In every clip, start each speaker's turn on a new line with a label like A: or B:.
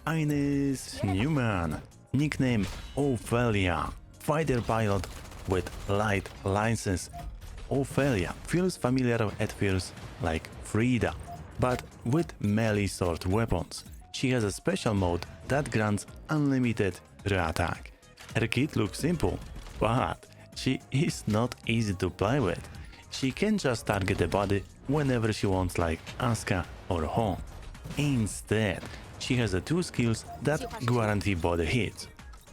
A: Aynis Newman, nicknamed Ophelia, fighter pilot with light license. Ophelia feels familiar at first like Frida, but with melee sword weapons. She has a special mode that grants unlimited re-attack. Her kit looks simple, but she is not easy to play with. She can just target the body whenever she wants, like Asuka or Hon. Instead, she has the two skills that guarantee body hits,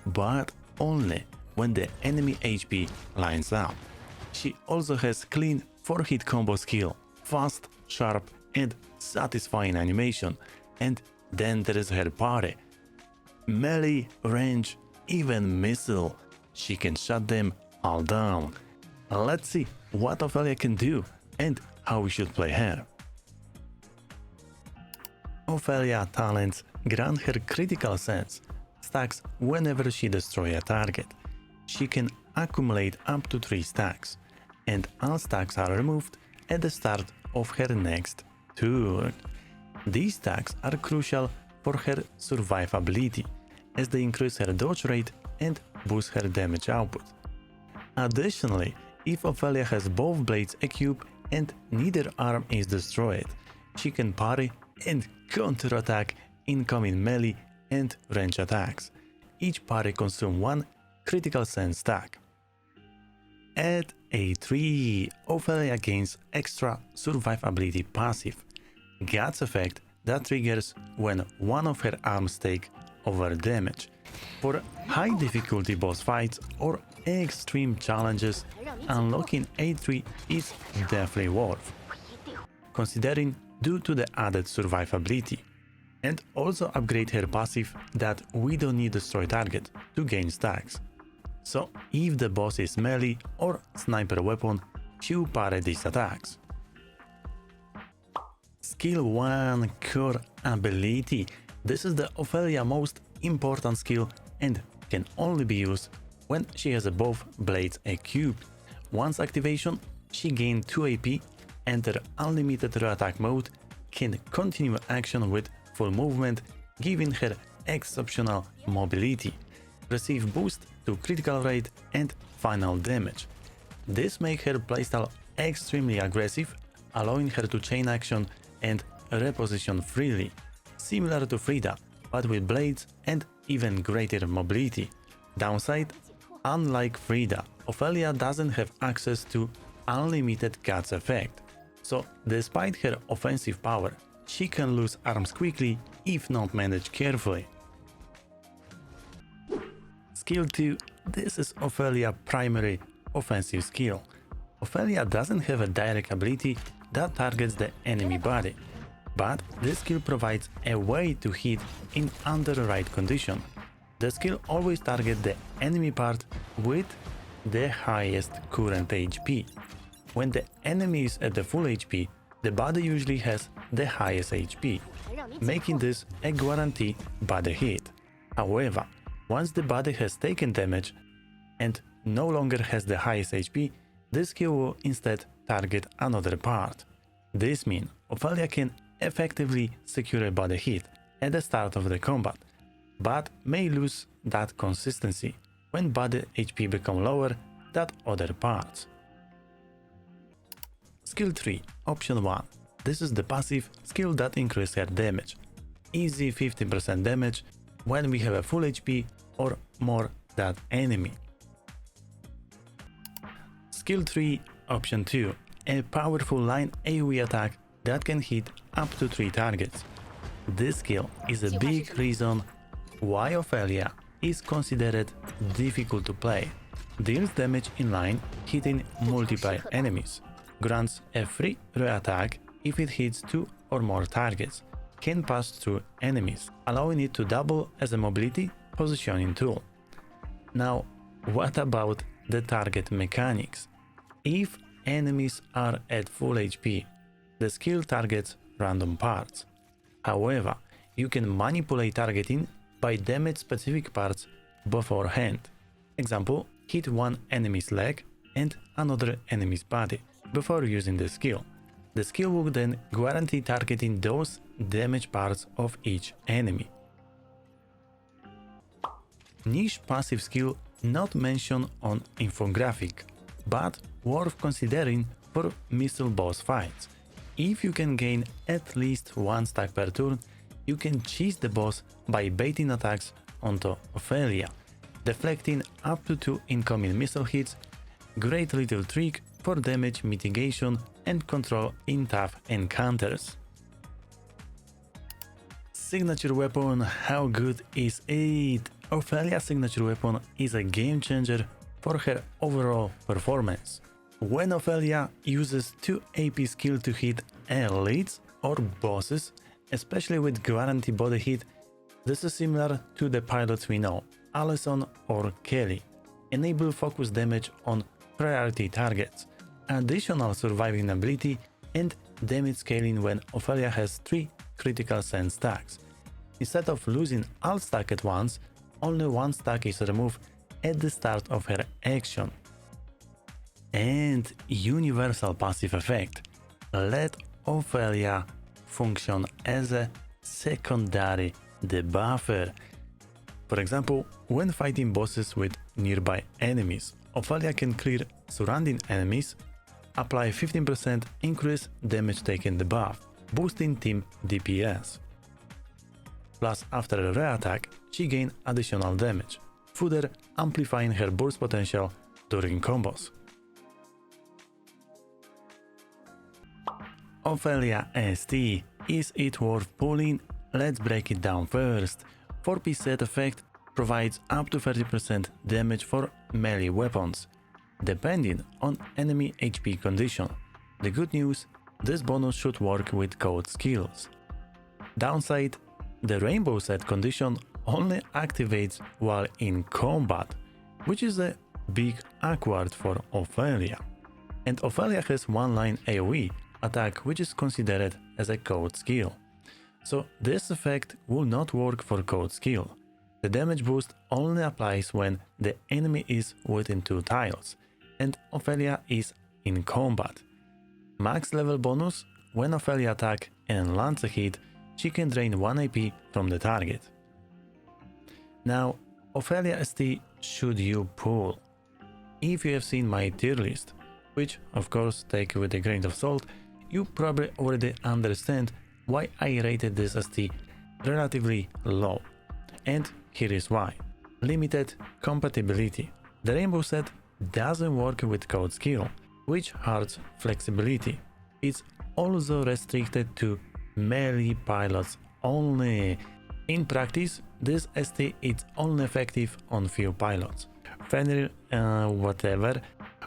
A: but only when the enemy HP lines up. She also has clean 4-hit combo skill, fast, sharp and satisfying animation, and then there is her parry. Melee, range, even missile, she can shut them all down. Let's see what Ophelia can do and how we should play her. Ophelia talents grant her critical sense stacks whenever she destroys a target. She can accumulate up to 3 stacks, and all stacks are removed at the start of her next turn. These stacks are crucial for her survivability, as they increase her dodge rate and boost her damage output. Additionally, if Ophelia has both blades equipped and neither arm is destroyed, she can parry and counterattack incoming melee and range attacks. Each parry consumes 1 critical sense stack. At A3, Ophelia gains extra survivability passive, Guts effect that triggers when one of her arms take over damage. For high difficulty boss fights or extreme challenges, unlocking A3 is definitely worth considering due to the added survivability. And also upgrade her passive that we don't need destroy target to gain stacks. So if the boss is melee or sniper weapon, she will parry these attacks. Skill 1 Core Ability. This is the Ophelia most important skill and can only be used when she has both blades equipped. Once activation, she gains 2 AP, enter unlimited re-attack mode, can continue action with full movement, giving her exceptional mobility, receive boost to critical rate and final damage. This makes her playstyle extremely aggressive, allowing her to chain action and reposition freely, similar to Frida, but with blades and even greater mobility. Downside: unlike Frida, Ophelia doesn't have access to unlimited Guts effect, so despite her offensive power, she can lose arms quickly if not managed carefully. Skill 2. This is Ophelia's primary offensive skill. Ophelia doesn't have a direct ability that targets the enemy body, but this skill provides a way to hit in under the right condition. The skill always targets the enemy part with the highest current HP. When the enemy is at the full HP, the body usually has the highest HP, making this a guarantee body hit. However, once the body has taken damage and no longer has the highest HP, this skill will instead target another part. This means Ophelia can effectively secure a body hit at the start of the combat, but may lose that consistency when body HP becomes lower than other parts. Skill 3. Option 1. This is the passive skill that increases her damage. Easy 15% damage when we have a full HP or more than enemy. Skill 3. Option 2. A powerful line AoE attack that can hit up to 3 targets. This skill is a big reason why Ophelia is considered difficult to play. Deals damage in line, hitting multiple enemies. Grants a free re-attack if it hits 2 or more targets. Can pass through enemies, allowing it to double as a mobility positioning tool. Now, what about the target mechanics? If enemies are at full HP, the skill targets random parts. However, you can manipulate targeting by damage specific parts beforehand. Example, hit one enemy's leg and another enemy's body before using the skill. The skill will then guarantee targeting those damaged parts of each enemy. Niche passive skill not mentioned on infographic, but worth considering for missile boss fights. If you can gain at least 1 stack per turn, you can cheese the boss by baiting attacks onto Ophelia, deflecting up to 2 incoming missile hits. Great little trick for damage mitigation and control in tough encounters. Signature weapon, how good is it? Ophelia's signature weapon is a game changer for her overall performance. When Ophelia uses 2 AP skill to hit elites or bosses, especially with guarantee body hit, this is similar to the pilots we know, Allison or Kelly. Enable focus damage on priority targets, additional surviving ability, and damage scaling when Ophelia has 3 critical sense stacks. Instead of losing all stack at once, only 1 stack is removed at the start of her action. And universal passive effect. Let Ophelia function as a secondary debuffer. For example, when fighting bosses with nearby enemies, Ophelia can clear surrounding enemies, apply 15% increase damage taken debuff, boosting team DPS. Plus, after a re-attack, she gains additional damage, further amplifying her burst potential during combos. Ophelia ST, is it worth pulling? Let's break it down first. 4-piece set effect provides up to 30% damage for melee weapons, depending on enemy HP condition. The good news, this bonus should work with code skills. Downside, the rainbow set condition only activates while in combat, which is a big awkward for Ophelia. And Ophelia has 1-line AoE attack, which is considered as a code skill. So this effect will not work for code skill. The damage boost only applies when the enemy is within 2 tiles, and Ophelia is in combat. Max level bonus, when Ophelia attack and lands a hit, she can drain 1 AP from the target. Now, Ophelia ST should you pull? If you have seen my tier list, which of course take with a grain of salt, you probably already understand why I rated this ST relatively low. And here is why. Limited compatibility. The rainbow set doesn't work with code skill, which hurts flexibility. It's also restricted to melee pilots only. In practice, this ST is only effective on few pilots. Fenrir, whatever,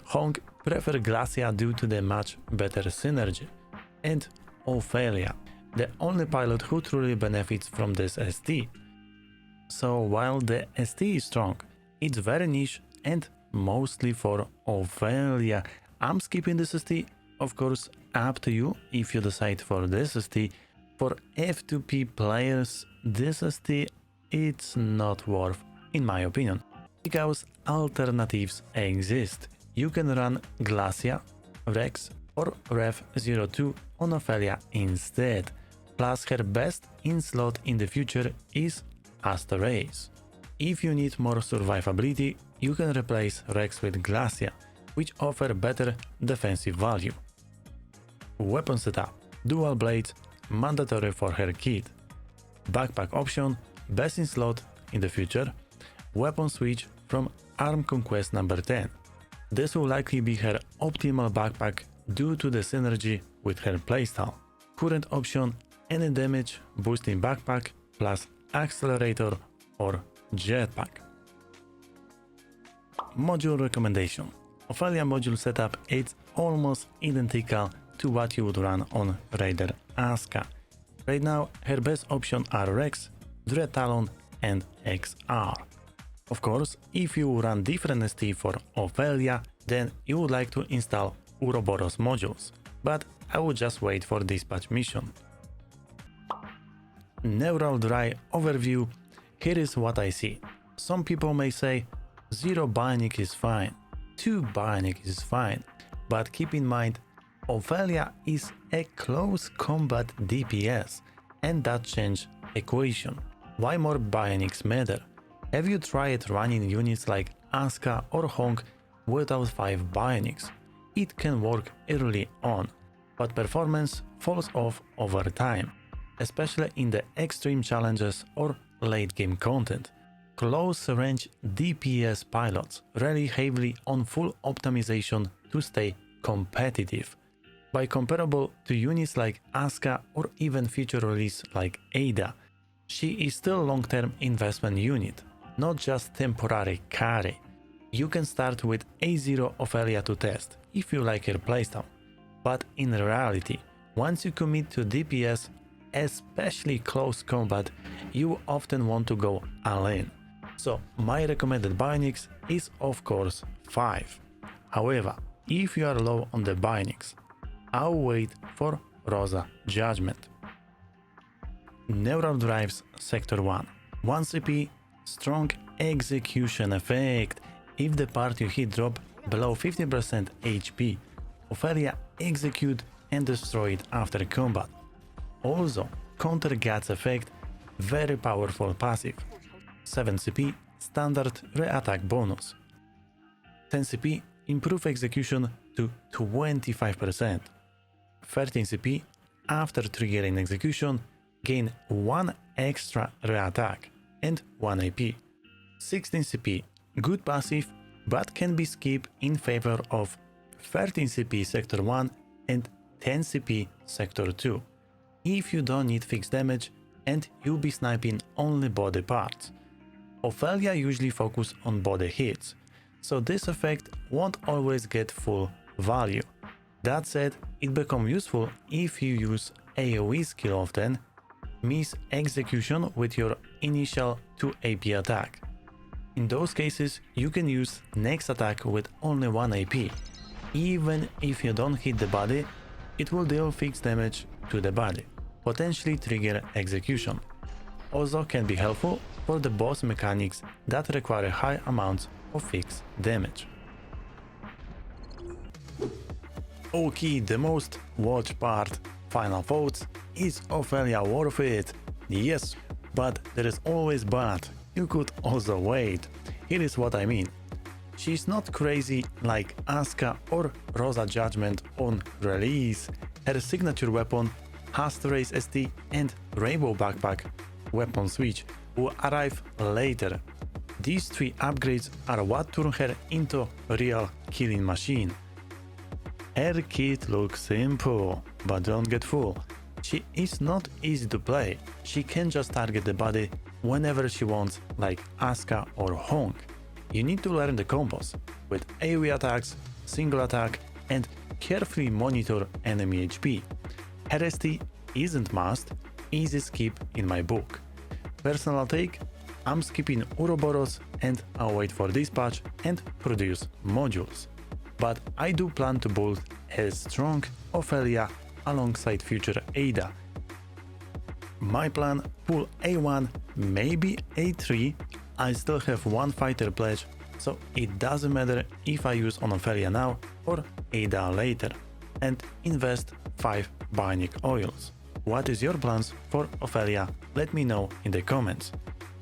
A: Hong prefer Glacia due to the much better synergy. And Ophelia, the only pilot who truly benefits from this ST. So while the ST is strong, it's very niche and mostly for Ophelia. I'm skipping this ST, of course up to you if you decide for this ST. For F2P players, this ST it's not worth in my opinion, because alternatives exist. You can run Glacia, Rex or Rev02 on Ophelia instead. Plus her best in slot in the future is Asterase. If you need more survivability, you can replace Rex with Glacia, which offer better defensive value. Weapon setup, dual blades, mandatory for her kit. Backpack option, best in slot in the future. Weapon switch from Arm Conquest number 10. This will likely be her optimal backpack due to the synergy with her playstyle. Current option, any damage boosting backpack plus accelerator or jetpack. Module recommendation. Ophelia module setup is almost identical to what you would run on Raider Asuka. Right now her best options are Rex, Dread Talon and XR. Of course, if you run different ST for Ophelia, then you would like to install Ouroboros modules, but I would just wait for dispatch mission. Neural Dry overview. Here is what I see. Some people may say 0 Bionic is fine, 2 Bionic is fine, but keep in mind Ophelia is a close combat DPS and that changes equation. Why more Bionics matter? Have you tried running units like Asuka or Honk without 5 bionics? It can work early on, but performance falls off over time, especially in the extreme challenges or late game content. Close range DPS pilots rely heavily on full optimization to stay competitive. By comparable to units like Asuka or even future release like Ada, she is still long-term investment unit, not just temporary carry. You can start with A0 Ophelia to test if you like her playstyle, but in reality, once you commit to DPS, especially close combat, you often want to go all in. So my recommended bionics is of course 5. However, if you are low on the bionics, I'll wait for Rosa Judgment. Neural Drives Sector 1. 1 CP, strong execution effect. If the part you hit drop below 50% HP, Ophelia execute and destroy it after combat. Also, counter Guts effect, very powerful passive. 7 CP, standard re-attack bonus. 10 CP, improve execution to 25%. 13 CP, after triggering execution, gain 1 extra re-attack and 1 AP. 16 CP, good passive, but can be skipped in favor of 13 CP Sector 1 and 10 CP Sector 2, if you don't need fixed damage and you'll be sniping only body parts. Ophelia usually focus on body hits, so this effect won't always get full value. That said, it becomes useful if you use AoE skill often, miss execution with your initial 2 AP attack. In those cases, you can use next attack with only 1 AP. Even if you don't hit the body, it will deal fixed damage to the body, potentially trigger execution. Also can be helpful for the boss mechanics that require high amounts of fixed damage. Okay, the most watched part, final thoughts, is Ophelia worth it? Yes, but there is always but. You could also wait. Here is what I mean. She's not crazy like Asuka or Rosa Judgment on release. Her signature weapon, Ouroboros ST and Rainbow Backpack weapon switch will arrive later. These 3 upgrades are what turn her into a real killing machine. Her kit looks simple, but don't get fooled. She is not easy to play. She can just target the body whenever she wants, like Asuka or Honk. You need to learn the combos with AoE attacks, single attack, and carefully monitor enemy HP. Her ST isn't must, easy skip in my book. Personal take, I'm skipping Ouroboros and I'll wait for dispatch and produce modules. But I do plan to build a strong Ophelia alongside future Ada. My plan, pull A1, maybe A3, I still have 1 fighter pledge, so it doesn't matter if I use on Ophelia now or Ada later, and invest 5 bionic oils. What is your plans for Ophelia? Let me know in the comments.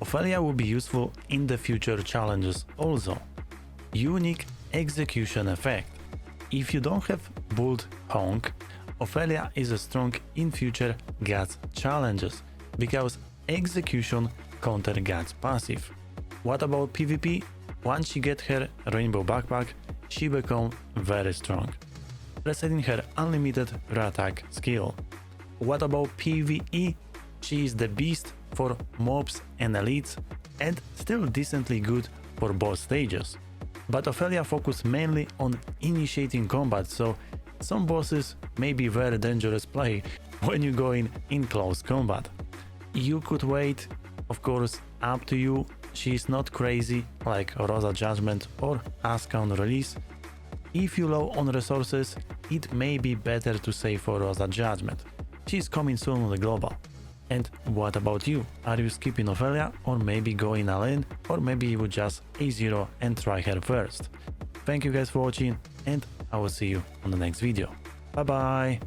A: Ophelia will be useful in the future challenges also. Unique execution effect. If you don't have build Honk, Ophelia is strong in future Guts challenges, because execution counter Guts passive. What about PvP? Once she get her Rainbow Backpack, she become very strong, resetting her unlimited re-attack skill. What about PvE? She is the beast for mobs and elites and still decently good for boss stages. But Ophelia focus mainly on initiating combat, so some bosses may be very dangerous play when you go in close combat. You could wait, of course, up to you. She is not crazy like Rosa Judgment or Asuka on release. If you low on resources, it may be better to save for Rosa Judgment. She's coming soon on the global. And what about you? Are you skipping Ophelia, or maybe going all in, or maybe you would just A0 and try her first? Thank you guys for watching, and I will see you on the next video. Bye bye!